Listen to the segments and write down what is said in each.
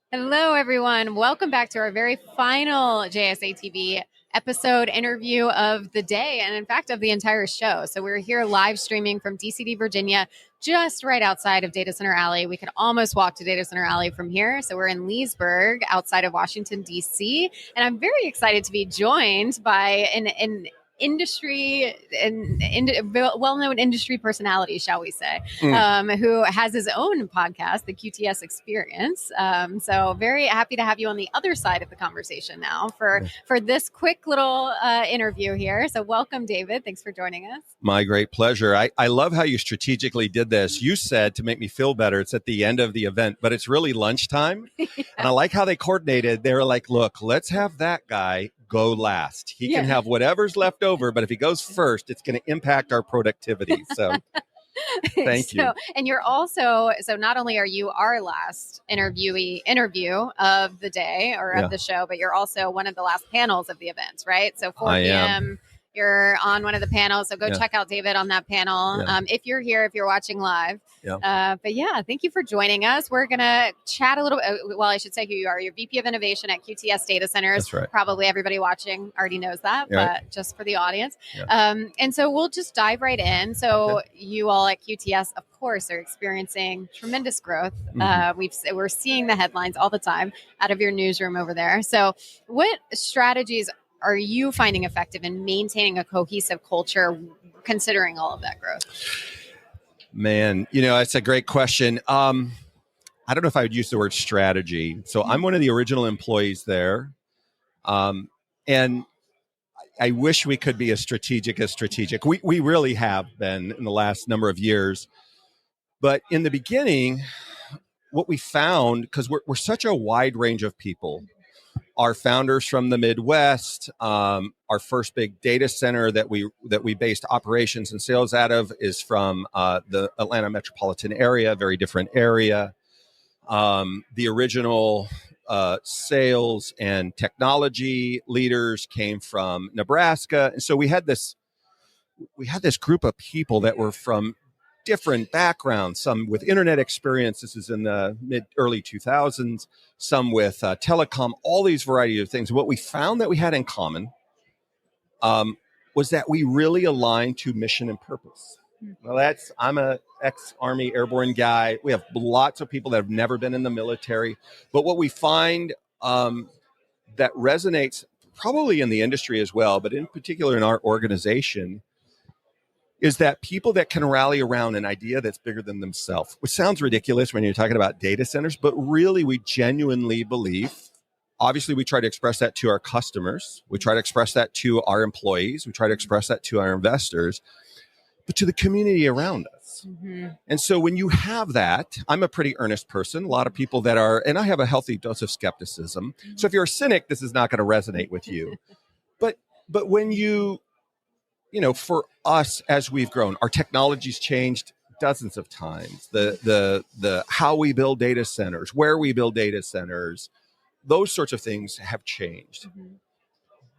Hello, everyone. Welcome back to our very final JSA TV episode interview of the day, and in fact, of the entire show. So we're here live streaming from DCD, Virginia, just right outside of Data Center Alley. We could almost walk to Data Center Alley from here. So we're in Leesburg, outside of Washington, D.C., and I'm very excited to be joined by an industry and well-known industry personality, shall we say, who has his own podcast, the QTS Experience. So very happy to have you on the other side of the conversation now for this quick little interview here. So welcome, David. Thanks for joining us. My great pleasure. I love how you strategically did this. You said, to make me feel better, it's at the end of the event, but it's really lunchtime. Yeah. And I like how they coordinated. They were like, look, let's have that guy go last. He can have whatever's left over, but if he goes first, it's going to impact our productivity. So thank you. And you're also, so not only are you our last interview of the day or of the show, but you're also one of the last panels of the event, right? So 4 p.m. You're on one of the panels. So go check out David on that panel. If you're here, if you're watching live. But thank you for joining us. We're going to chat a little bit. Well, I should say who you are. You're VP of Innovation at QTS Data Centers. That's right. Probably everybody watching already knows that, but just for the audience. And so we'll just dive right in. So you all at QTS, of course, are experiencing tremendous growth. We're seeing the headlines all the time out of your newsroom over there. So what strategies are you finding effective in maintaining a cohesive culture, considering all of that growth? Man, it's a great question. I don't know if I would use the word strategy. So I'm one of the original employees there. And I wish we could be as strategic. We really have been in the last number of years. But in the beginning, what we found, because we're such a wide range of people, our founders from the Midwest, our first big data center that we based operations and sales out of is from the Atlanta metropolitan area, very different area. The original sales and technology leaders came from Nebraska, and so we had this group of people that were from different backgrounds, some with internet experience. This is in the early 2000s, some with telecom, all these variety of things. What we found that we had in common was that we really aligned to mission and purpose. Well, I'm a ex-Army airborne guy. We have lots of people that have never been in the military. But what we find that resonates probably in the industry as well, but in particular in our organization, is that people that can rally around an idea that's bigger than themselves, which sounds ridiculous when you're talking about data centers, but really we genuinely believe, obviously we try to express that to our customers, we try to express that to our employees, we try to express that to our investors, but to the community around us. And so when you have that, I'm a pretty earnest person, a lot of people that are, and I have a healthy dose of skepticism. So if you're a cynic, this is not going to resonate with you. But when for us, as we've grown, our technology's changed dozens of times. The how we build data centers, where we build data centers, those sorts of things have changed.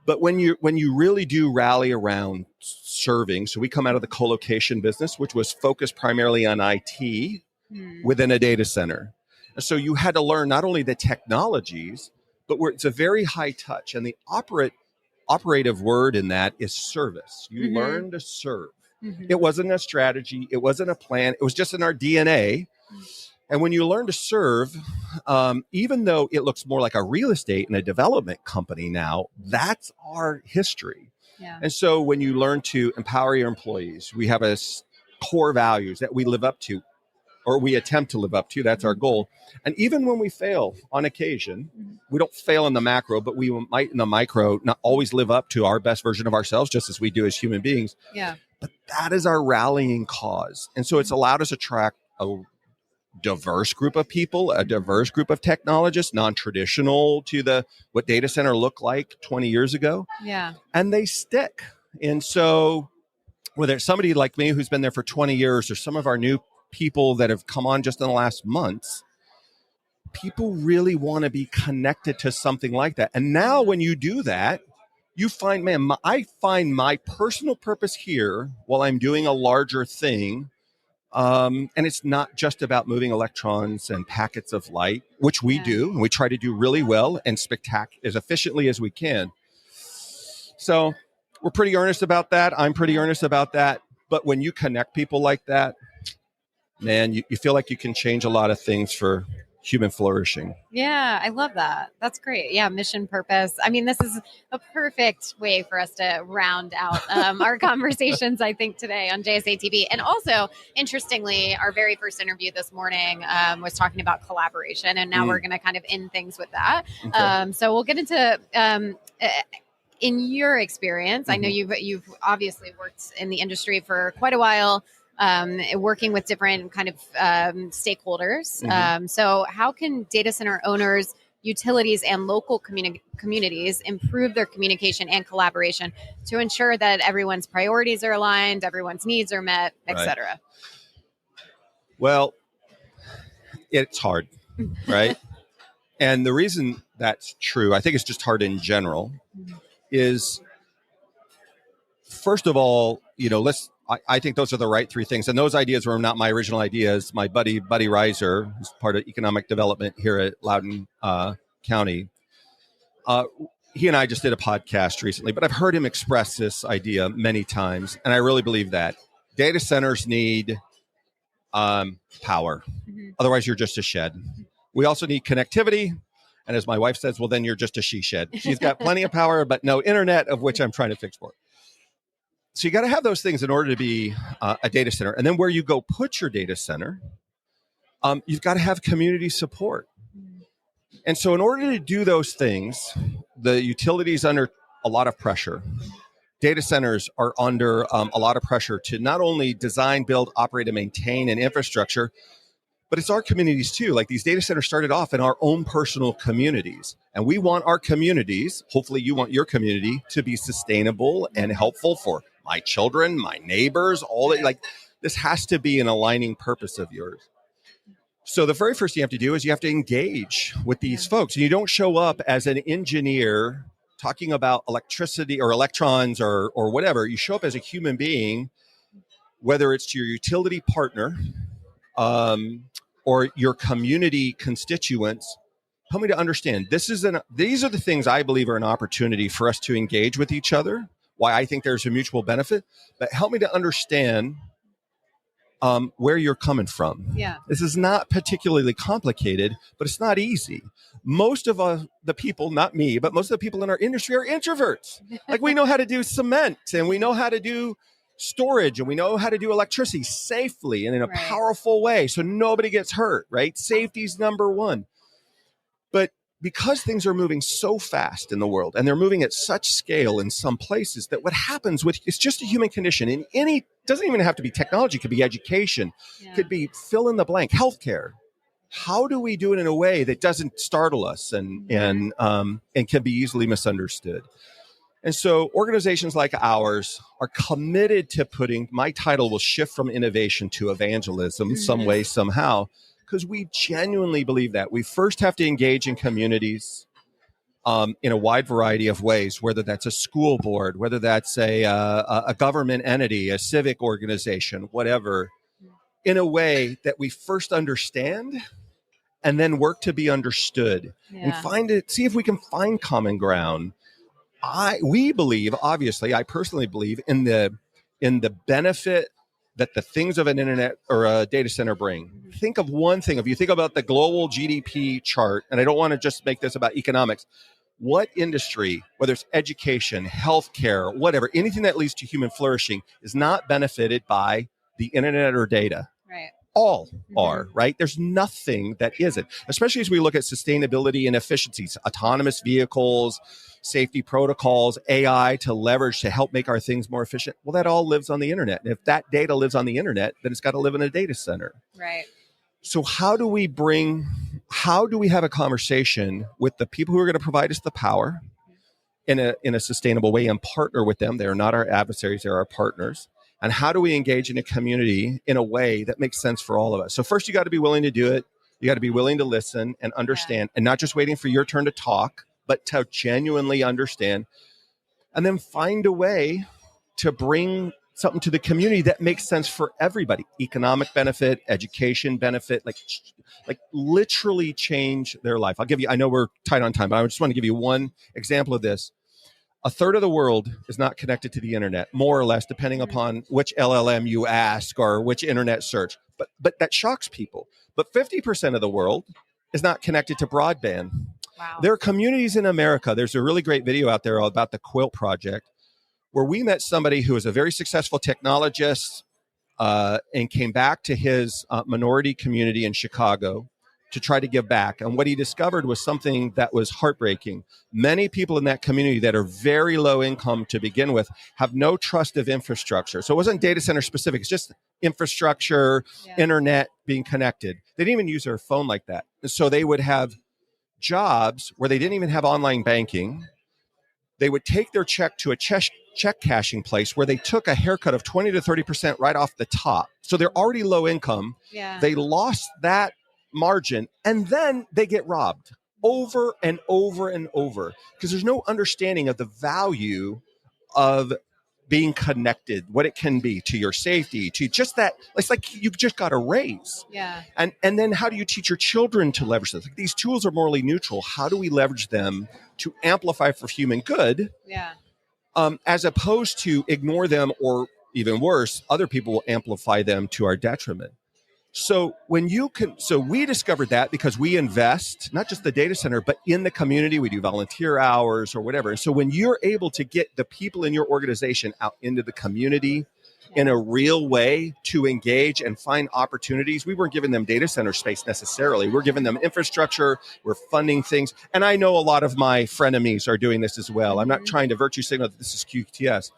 But when you really do rally around serving, so we come out of the co-location business, which was focused primarily on IT within a data center. And so you had to learn not only the technologies, but it's a very high touch, and the operative word in that is service. You learn to serve. It wasn't a strategy. It wasn't a plan. It was just in our DNA. And when you learn to serve, even though it looks more like a real estate and a development company now, that's our history. And so when you learn to empower your employees, we have core values that we live up to, or we attempt to live up to. That's our goal. And even when we fail on occasion, we don't fail in the macro, but we might in the micro not always live up to our best version of ourselves, just as we do as human beings. But that is our rallying cause. And so it's allowed us to attract a diverse group of people, a diverse group of technologists, non-traditional to what data center looked like 20 years ago. And they stick. And so whether it's somebody like me who's been there for 20 years or some of our new people that have come on just in the last months, people really want to be connected to something like that. And now when you do that, you find, I find my personal purpose here while I'm doing a larger thing And it's not just about moving electrons and packets of light, which we do, and we try to do really well and as efficiently as we can. So we're pretty earnest about that. I'm pretty earnest about that. But when you connect people like that, man, you feel like you can change a lot of things for human flourishing. Yeah, I love that. That's great. Yeah, mission purpose. I mean, this is a perfect way for us to round out our conversations, I think, today on JSA TV. And also, interestingly, our very first interview this morning was talking about collaboration. And now we're going to kind of end things with that. Okay. So we'll get into in your experience. I know you've obviously worked in the industry for quite a while. Working with different kind of stakeholders. So how can data center owners, utilities, and local communities improve their communication and collaboration to ensure that everyone's priorities are aligned, everyone's needs are met, et cetera? Well, it's hard, right? And the reason that's true, I think it's just hard in general, is first of all, I think those are the right three things. And those ideas were not my original ideas. My buddy Reiser, who's part of economic development here at Loudoun County, he and I just did a podcast recently, but I've heard him express this idea many times. And I really believe that data centers need power. Otherwise, you're just a shed. We also need connectivity. And as my wife says, well, then you're just a she shed. She's got plenty of power, but no internet, of which I'm trying to fix for. So you got to have those things in order to be a data center. And then where you go put your data center, you've got to have community support. And so in order to do those things, the utilities under a lot of pressure. Data centers are under a lot of pressure to not only design, build, operate, and maintain an infrastructure, but it's our communities too. Like these data centers started off in our own personal communities. And we want our communities, hopefully you want your community to be sustainable and helpful for my children, my neighbors, all that. Like this has to be an aligning purpose of yours. So the very first thing you have to do is you have to engage with these folks. And you don't show up as an engineer talking about electricity or electrons or whatever. You show up as a human being, whether it's to your utility partner or your community constituents. Help me to understand. These are the things I believe are an opportunity for us to engage with each other. Why I think there's a mutual benefit, but help me to understand where you're coming from. Yeah. This is not particularly complicated, but it's not easy. Most of the people, not me, but most of the people in our industry are introverts. Like we know how to do cement and we know how to do storage and we know how to do electricity safely and in a powerful way so nobody gets hurt, right? Safety's number one. But because things are moving so fast in the world and they're moving at such scale in some places, that what happens with it's just a human condition in any, doesn't even have to be technology, could be education, could be fill in the blank, healthcare. How do we do it in a way that doesn't startle us and can be easily misunderstood? And so organizations like ours are committed to my title will shift from innovation to evangelism some way, somehow, because we genuinely believe that. We first have to engage in communities in a wide variety of ways, whether that's a school board, whether that's a government entity, a civic organization, whatever, in a way that we first understand and then work to be understood and see if we can find common ground. We believe, obviously, I personally believe in the benefit that the things of an internet or a data center bring. Think of one thing. If you think about the global GDP chart, and I don't want to just make this about economics, what industry, whether it's education, healthcare, whatever, anything that leads to human flourishing is not benefited by the internet or data? Right. All are, right? There's nothing that isn't, especially as we look at sustainability and efficiencies, autonomous vehicles, safety protocols, AI to leverage to help make our things more efficient. Well, that all lives on the internet. And if that data lives on the internet, then it's got to live in a data center. Right. So how do we have a conversation with the people who are going to provide us the power in a sustainable way and partner with them? They are not our adversaries, they're our partners. And how do we engage in a community in a way that makes sense for all of us? So first, you got to be willing to do it. You got to be willing to listen and understand and not just waiting for your turn to talk, but to genuinely understand. And then find a way to bring something to the community that makes sense for everybody. Economic benefit, education benefit, like literally change their life. I'll give you, I know we're tight on time, but I just want to give you one example of this. A third of the world is not connected to the internet, more or less, depending upon which LLM you ask or which internet search. But that shocks people. But 50% of the world is not connected to broadband. Wow. There are communities in America. There's a really great video out there about the Quilt Project, where we met somebody who was a very successful technologist and came back to his minority community in Chicago to try to give back. And what he discovered was something that was heartbreaking. Many people in that community that are very low income to begin with have no trust of infrastructure. So it wasn't data center specific, it's just infrastructure, internet, being connected. They didn't even use their phone like that. So they would have jobs where they didn't even have online banking. They would take their check to a check cashing place where they took a haircut of 20 to 30% right off the top. So they're already low income. Yeah. They lost that margin, and then they get robbed over and over and over because there's no understanding of the value of being connected, what it can be to your safety, to just that. It's like you've just got a raise. Yeah. And then how do you teach your children to leverage this? Like, these tools are morally neutral. How do we leverage them to amplify for human good? Yeah. As opposed to ignore them, or even worse, other people will amplify them to our detriment. So we discovered that because we invest not just the data center, but in the community. We do volunteer hours or whatever. And so when you're able to get the people in your organization out into the community in a real way to engage and find opportunities, we weren't giving them data center space necessarily. We're giving them infrastructure. We're funding things. And I know a lot of my frenemies are doing this as well. I'm not trying to virtue signal that this is QTS,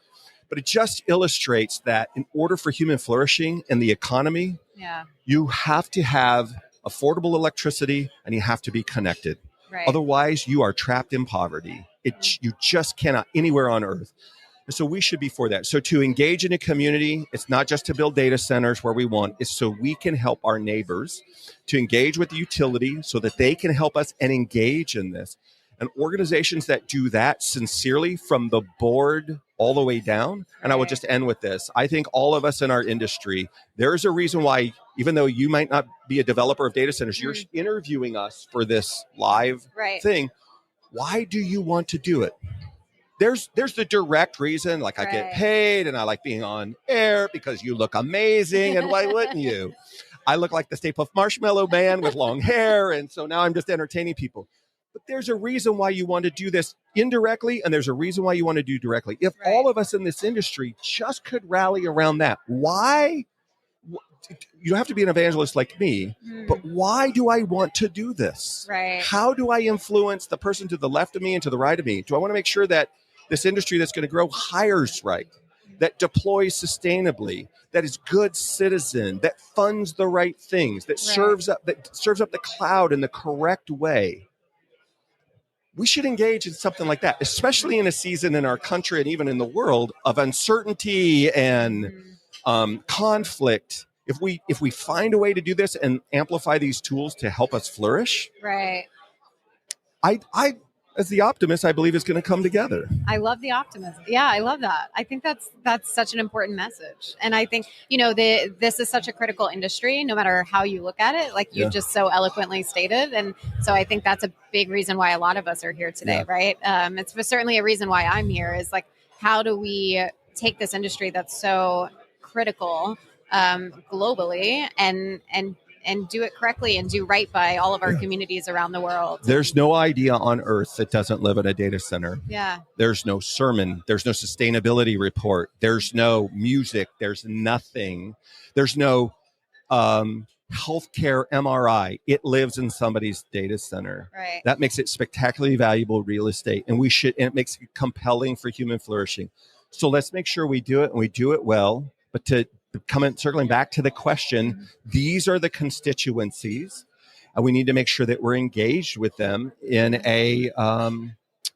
but it just illustrates that in order for human flourishing in the economy, you have to have affordable electricity and you have to be connected. Right. Otherwise, you are trapped in poverty. You just cannot anywhere on earth. And so we should be for that. So to engage in a community, it's not just to build data centers where we want, it's so we can help our neighbors to engage with the utility so that they can help us and engage in this. And organizations that do that sincerely from the board all the way down. And I will just end with this. I think all of us in our industry, there's a reason why, even though you might not be a developer of data centers, you're interviewing us for this live thing. Why do you want to do it? There's the direct reason, like I get paid and I like being on air because you look amazing. And why wouldn't you? I look like the Stay Puft Marshmallow Man with long hair. And so now I'm just entertaining people. But there's a reason why you want to do this indirectly, and there's a reason why you want to do directly. If all of us in this industry just could rally around that, why? You don't have to be an evangelist like me, but why do I want to do this? Right. How do I influence the person to the left of me and to the right of me? Do I want to make sure that this industry that's going to grow hires right, that deploys sustainably, that is good citizen, that funds the right things, that serves up the cloud in the correct way? We should engage in something like that, especially in a season in our country and even in the world of uncertainty and conflict. If we find a way to do this and amplify these tools to help us flourish, I as the optimist, I believe it's going to come together. I love the optimism. Yeah, I love that. I think that's such an important message. And I think, this is such a critical industry, no matter how you look at it, like you just so eloquently stated. And so I think that's a big reason why a lot of us are here today, right? It's certainly a reason why I'm here is like, how do we take this industry that's so critical globally and do it correctly and do right by all of our communities around the world. There's no idea on earth that doesn't live in a data center. Yeah. There's no sermon. There's no sustainability report. There's no music. There's nothing. There's no healthcare MRI. It lives in somebody's data center. Right. That makes it spectacularly valuable real estate. And it makes it compelling for human flourishing. So let's make sure we do it and we do it well. But circling back to the question, these are the constituencies, and we need to make sure that we're engaged with them in a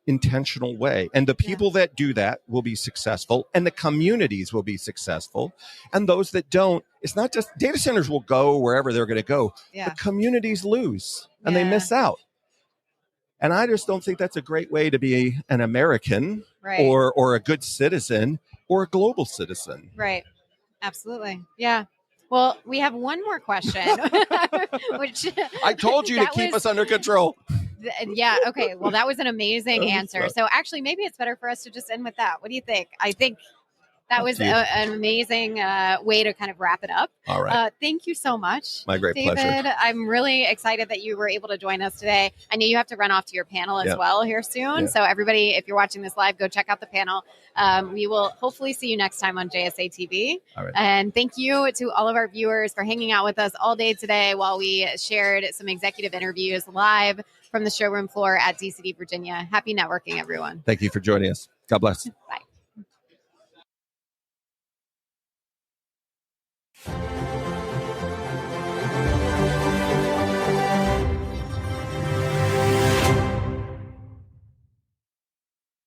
intentional way. And the people that do that will be successful, and the communities will be successful. And those that don't, it's not just data centers will go wherever they're going to go. The communities lose and they miss out. And I just don't think that's a great way to be an American or a good citizen. or a global citizen? Right. Absolutely. Yeah. Well, we have one more question, which I told you to keep us under control. Yeah. Okay. Well, that was an amazing answer. Right. So actually, maybe it's better for us to just end with that. What do you think? I think that Up was to you. an amazing way to kind of wrap it up. All right. Thank you so much. My great David. pleasure. I'm really excited that you were able to join us today. I know you have to run off to your panel as Yeah. well here soon. Yeah. So everybody, if you're watching this live, go check out the panel. We will hopefully see you next time on JSA TV. All right. And thank you to all of our viewers for hanging out with us all day today while we shared some executive interviews live from the showroom floor at DCD Virginia. Happy networking, everyone. Thank you for joining us. God bless.